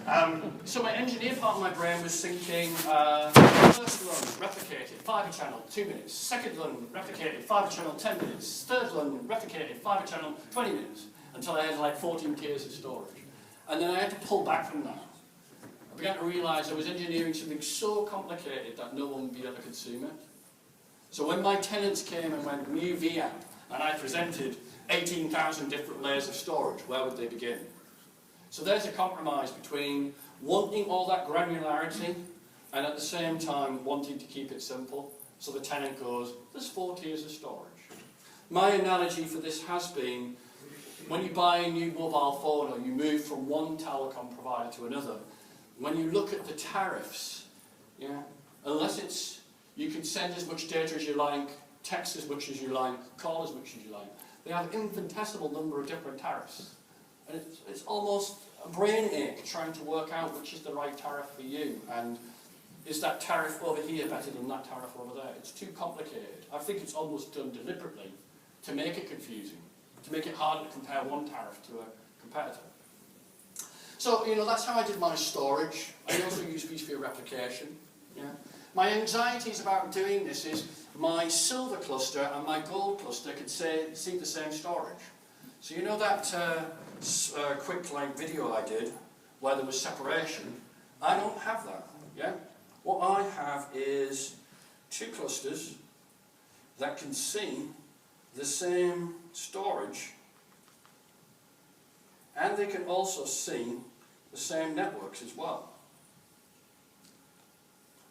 So my engineer part of my brain was thinking, first run, replicated, fibre channel, 2 minutes. Second run, replicated, fibre channel, 10 minutes. Third run, replicated, fibre channel, 20 minutes. Until I had like 14 tiers of storage. And then I had to pull back from that. I began to realise I was engineering something so complicated that no one would be able to consume it. So when my tenants came and went, new VM, and I presented 18,000 different layers of storage, where would they begin? So there's a compromise between wanting all that granularity and at the same time wanting to keep it simple. So the tenant goes, there's 4 tiers of storage. My analogy for this has been, when you buy a new mobile phone or you move from one telecom provider to another, when you look at the tariffs, unless it's, you can send as much data as you like, text as much as you like, call as much as you like, they have an infinitesimal number of different tariffs. And it's almost a brain ache trying to work out which is the right tariff for you, and is that tariff over here better than that tariff over there? It's too complicated. I think it's almost done deliberately to make it confusing, to make it harder to compare one tariff to a competitor. So, that's how I did my storage. I also use vSphere replication. My anxieties about doing this is my silver cluster and my gold cluster could see the same storage. So that quick video I did where there was separation? I don't have that. What I have is 2 clusters that can see the same storage, and they can also see the same networks as well.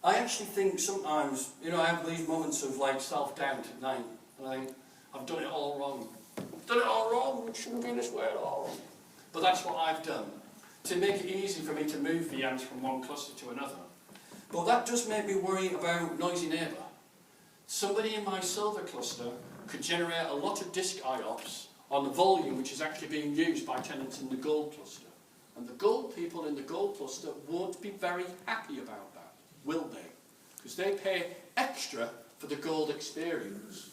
I actually think sometimes, I have these moments of self-doubt at night, and I think, I've done it all wrong. I've done it all wrong, it shouldn't be this way at all. But that's what I've done, to make it easy for me to move VMs from one cluster to another. But that does make me worry about noisy neighbour. Somebody in my silver cluster could generate a lot of disk IOPS on the volume which is actually being used by tenants in the gold cluster. And the gold people in the gold cluster won't be very happy about that, will they? Because they pay extra for the gold experience.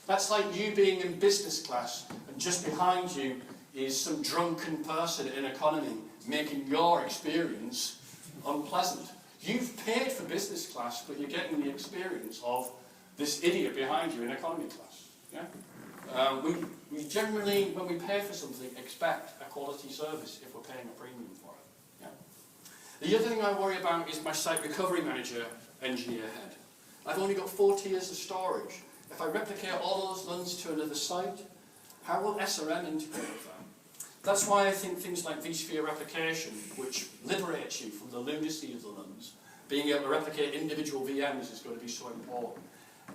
That's like you being in business class and just behind you is some drunken person in economy making your experience unpleasant. You've paid for business class, but you're getting the experience of this idiot behind you in economy class. We generally, when we pay for something, expect a quality service if we're paying a premium for it. The other thing I worry about is my site recovery manager engineer head. I've only got 4 tiers of storage. If I replicate all those LUNs to another site, how will SRM integrate with that? That's why I think things like vSphere replication, which liberates you from the lunacy of the LUNs, being able to replicate individual VMs is going to be so important.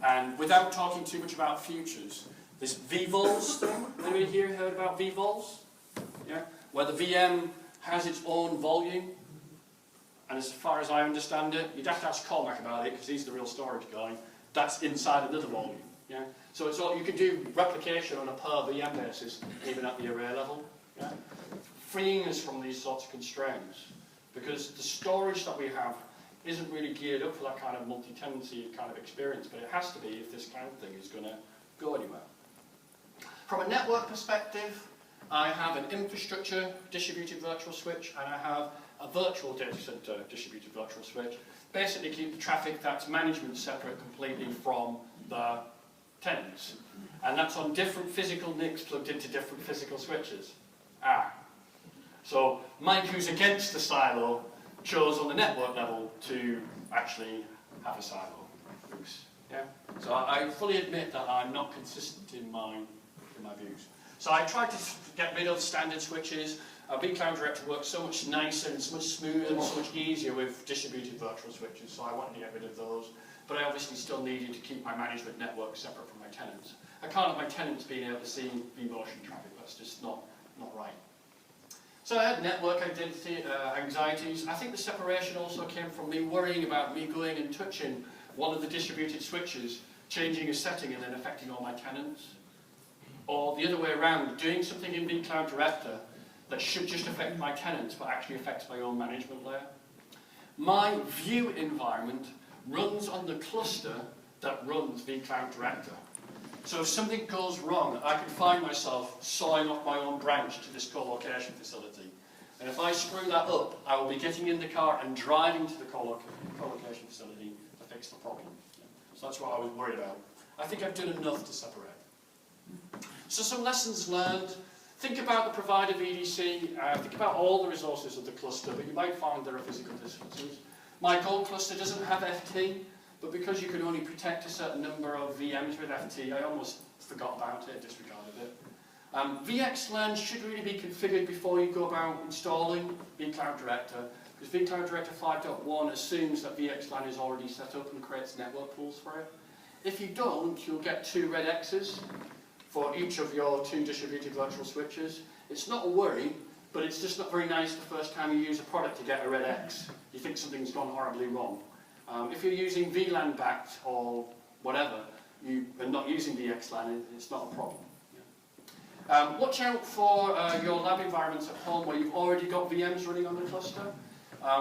And without talking too much about futures, this vVols thing, anybody here heard about vVols? Where the VM has its own volume, and as far as I understand it, you'd have to ask Cormac about it because he's the real storage guy. That's inside another volume. So it's all, you can do replication on a per VM basis, even at the array level. Freeing us from these sorts of constraints, because the storage that we have isn't really geared up for that kind of multi-tenancy kind of experience, but it has to be if this kind of thing is going to go anywhere. From a network perspective, I have an infrastructure distributed virtual switch, and I have a virtual data center distributed virtual switch. Basically keep the traffic that's management separate completely from the tenants. And that's on different physical NICs plugged into different physical switches. So Mike, who's against the silo, chose on the network level to actually have a silo. Oops. So I fully admit that I'm not consistent in my views. So I tried to get rid of standard switches. vCloud Director works so much nicer and so much smoother and so much easier with distributed virtual switches, so I wanted to get rid of those. But I obviously still needed to keep my management network separate from my tenants. I can't have my tenants being able to see vMotion traffic, that's just not right. So I had network identity anxieties. I think the separation also came from me worrying about me going and touching one of the distributed switches, changing a setting and then affecting all my tenants. Or the other way around, doing something in vCloud Director that should just affect my tenants but actually affects my own management layer. My view environment runs on the cluster that runs vCloud Director. So if something goes wrong, I can find myself sawing off my own branch to this co-location facility. And if I screw that up, I will be getting in the car and driving to the co-location facility to fix the problem. So that's what I was worried about. I think I've done enough to separate. So some lessons learned. Think about the provider VDC, think about all the resources of the cluster, but you might find there are physical differences. My gold cluster doesn't have FT, but because you can only protect a certain number of VMs with FT, I almost forgot about it, disregarded it. VXLAN should really be configured before you go about installing vCloud Director, because vCloud Director 5.1 assumes that VXLAN is already set up and creates network pools for it. If you don't, you'll get 2 red X's for each of your 2 distributed virtual switches. It's not a worry, but it's just not very nice the first time you use a product to get a red X. You think something's gone horribly wrong. If you're using VLAN backed or whatever, you are not using VXLAN, it's not a problem. Watch out for your lab environments at home where you've already got VMs running on the cluster.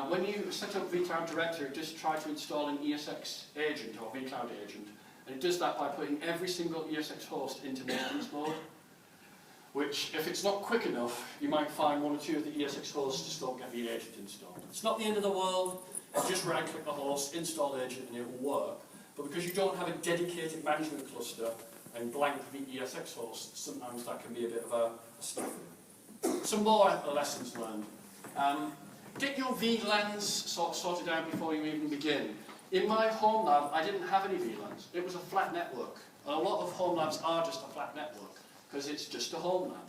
When you set up vCloud Director, just try to install an ESX agent or vCloud agent. And it does that by putting every single ESX host into maintenance mode, which, if it's not quick enough, you might find 1 or 2 of the ESX hosts just don't get the agent installed. It's not the end of the world. You just right-click the host, install agent, and it will work. But because you don't have a dedicated management cluster and blank the ESX hosts, sometimes that can be a bit of a stuff. Some more lessons learned. Get your VLANs sorted out before you even begin. In my home lab, I didn't have any VLANs. It was a flat network. And a lot of home labs are just a flat network, because it's just a home lab.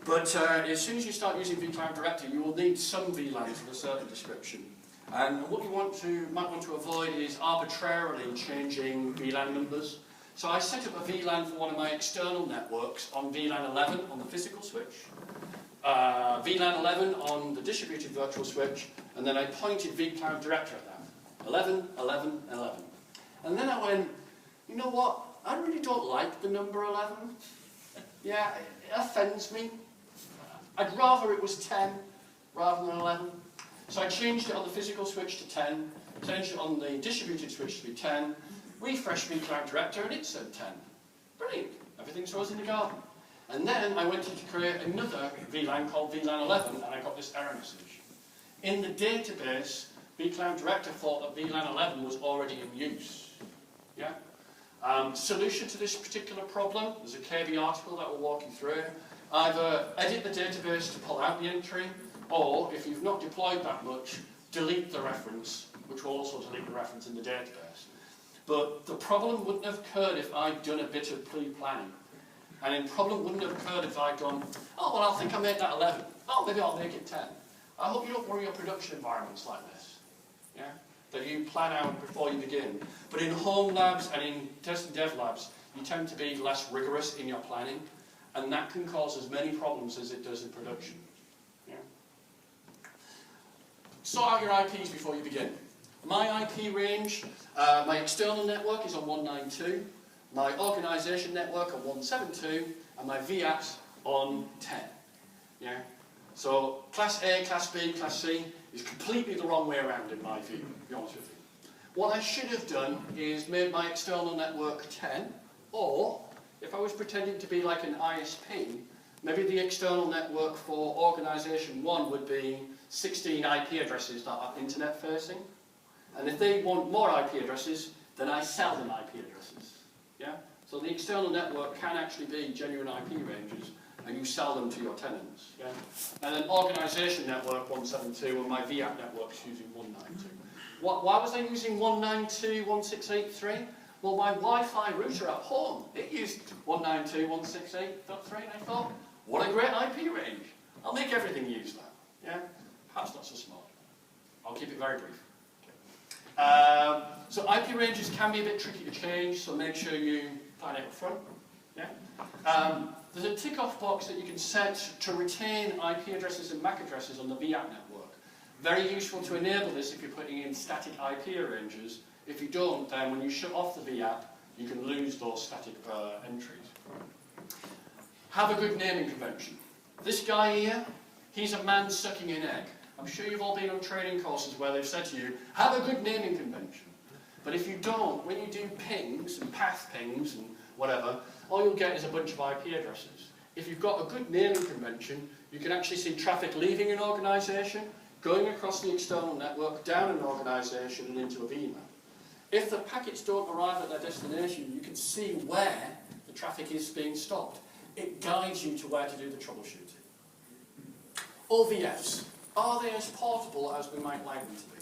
But as soon as you start using vCloud Director, you will need some VLANs of a certain description. And what you might want to avoid is arbitrarily changing VLAN numbers. So I set up a VLAN for one of my external networks on VLAN 11 on the physical switch, VLAN 11 on the distributed virtual switch, and then I pointed vCloud Director at that. 11, 11, 11. And then I went, you know what? I really don't like the number 11. Yeah, it offends me. I'd rather it was 10 rather than 11. So I changed it on the physical switch to 10, changed it on the distributed switch to be 10, refreshed vCloud Director, and it said 10. Brilliant. Everything's rose in the garden. And then I went to create another VLAN called VLAN 11, and I got this error message. In the database, vCloud Director thought that VLAN 11 was already in use. Yeah? Solution to this particular problem, there's a KB article that will walk you through. Either edit the database to pull out the entry, or if you've not deployed that much, delete the reference, which will also delete the reference in the database. But the problem wouldn't have occurred if I'd done a bit of pre-planning. And the problem wouldn't have occurred if I'd gone, oh, well, I think I made that 11. Oh, maybe I'll make it 10. I hope you don't worry your production environments like this. Yeah? That you plan out before you begin. But in home labs and in test and dev labs, you tend to be less rigorous in your planning, and that can cause as many problems as it does in production. Yeah? Sort out your IPs before you begin. My IP range, my external network is on 192, my organisation network on 172, and my VAPs on 10. Yeah? So Class A, Class B, Class C is completely the wrong way around in my view, to be honest with you. What I should have done is made my external network 10, or if I was pretending to be like an ISP, maybe the external network for organisation 1 would be 16 IP addresses that are internet facing. And if they want more IP addresses, then I sell them IP addresses. Yeah? So the external network can actually be genuine IP ranges, and you sell them to your tenants. Yeah? And then organisation network 172, and my VAP network's using 192. Why was I using 192.168.3? Well, my Wi-Fi router at home, it used 192.168.3, and I thought, what a great IP range. I'll make everything use that. Yeah? Perhaps not so smart. I'll keep it very brief. So IP ranges can be a bit tricky to change, so make sure you plan it up front. Yeah? There's a tick-off box that you can set to retain IP addresses and MAC addresses on the VAP network. Very useful to enable this if you're putting in static IP ranges. If you don't, then when you shut off the VAP, you can lose those static entries. Have a good naming convention. This guy here, he's a man sucking an egg. I'm sure you've all been on training courses where they've said to you, have a good naming convention. But if you don't, when you do pings and path pings and whatever, all you'll get is a bunch of IP addresses. If you've got a good naming convention, You can actually see traffic leaving an organisation, going across the external network, down an organisation and into a VMAP. If the packets don't arrive at their destination, you can see where the traffic is being stopped. It guides you to where to do the troubleshooting. OVFs, are they as portable as we might like them to be?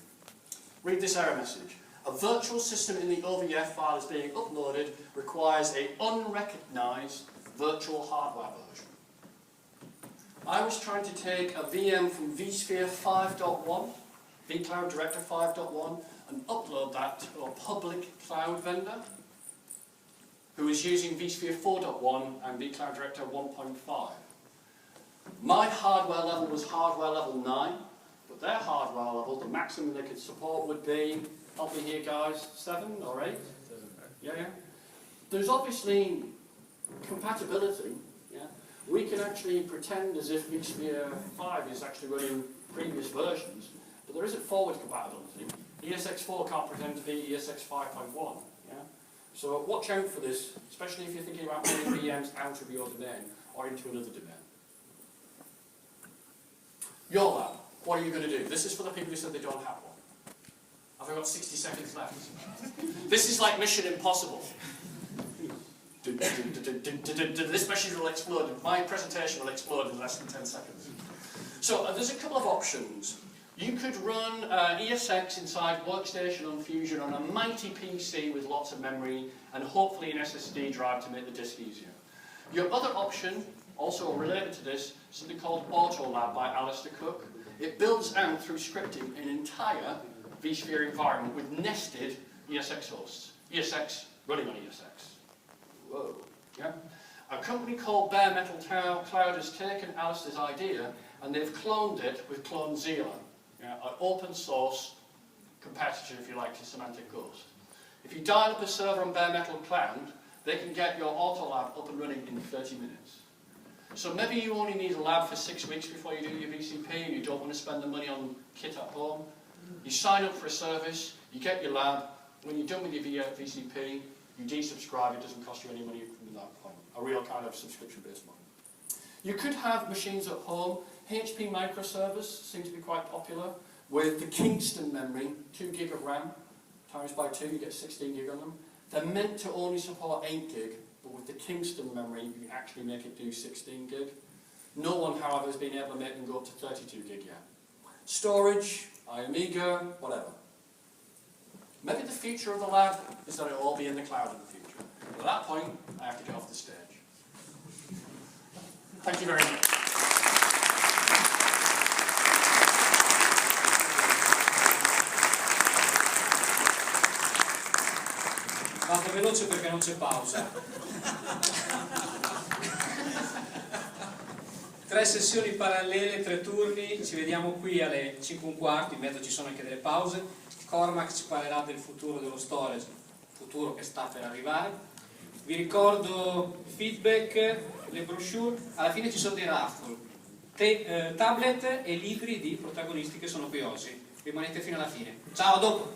Read this error message. A virtual system in the OVF file is being uploaded requires an unrecognised virtual hardware version. I was trying to take a VM from vSphere 5.1, vCloud Director 5.1, and upload that to a public cloud vendor who is using vSphere 4.1 and vCloud Director 1.5. My hardware level was hardware level 9, but their hardware level, the maximum they could support would be, help me here guys, 7 or 8? Yeah. There's obviously compatibility. Yeah? We can actually pretend as if vSphere 5 is actually running previous versions, but there isn't forward compatibility. ESX4 can't pretend to be ESX 5.1. Yeah? So watch out for this, especially if you're thinking about moving VMs out of your domain or into another domain. Your lab, what are you going to do? This is for the people who said they don't have one. I've got 60 seconds left. This is like Mission Impossible. This message will explode. My presentation will explode in less than 10 seconds. So there's a couple of options. You could run ESX inside Workstation on Fusion on a mighty PC with lots of memory and hopefully an SSD drive to make the disk easier. Your other option, also related to this, is something called AutoLab by Alistair Cook. It builds out through scripting an entire vSphere environment with nested ESX hosts. ESX running on ESX. Whoa. Yeah? A company called Bare Metal Cloud has taken Alistair's idea and they've cloned it with CloneZilla. Yeah, an open source competitor, if you like, to Semantic Ghost. If you dial up a server on Bare Metal Cloud, they can get your AutoLab up and running in 30 minutes. So maybe you only need a lab for 6 weeks before you do your VCP and you don't want to spend the money on kit at home. You sign up for a service, you get your lab, when you're done with your VCP, you desubscribe, it doesn't cost you any money from that point. A real kind of subscription-based model. You could have machines at home. HP microservers seem to be quite popular with the Kingston memory, 2 gig of RAM, times by 2, you get 16 gig on them. They're meant to only support 8 gig, but with the Kingston memory, you can actually make it do 16 gig. No one, however, has been able to make them go up to 32 gig yet. Storage, iAmega, whatever. Maybe the future of the lab is that it'll all be in the cloud in the future. But at that point, I have to get off the stage. Thank you very much. Vado veloce perché non c'è pausa. 3 sessioni parallele, 3 turni, ci vediamo qui alle 5:15, in mezzo ci sono anche delle pause. Cormac ci parlerà del futuro dello storage, futuro che sta per arrivare. Vi ricordo feedback, le brochure, alla fine ci sono dei raffle, tablet e libri di protagonisti che sono qui oggi. Rimanete fino alla fine. Ciao, a dopo!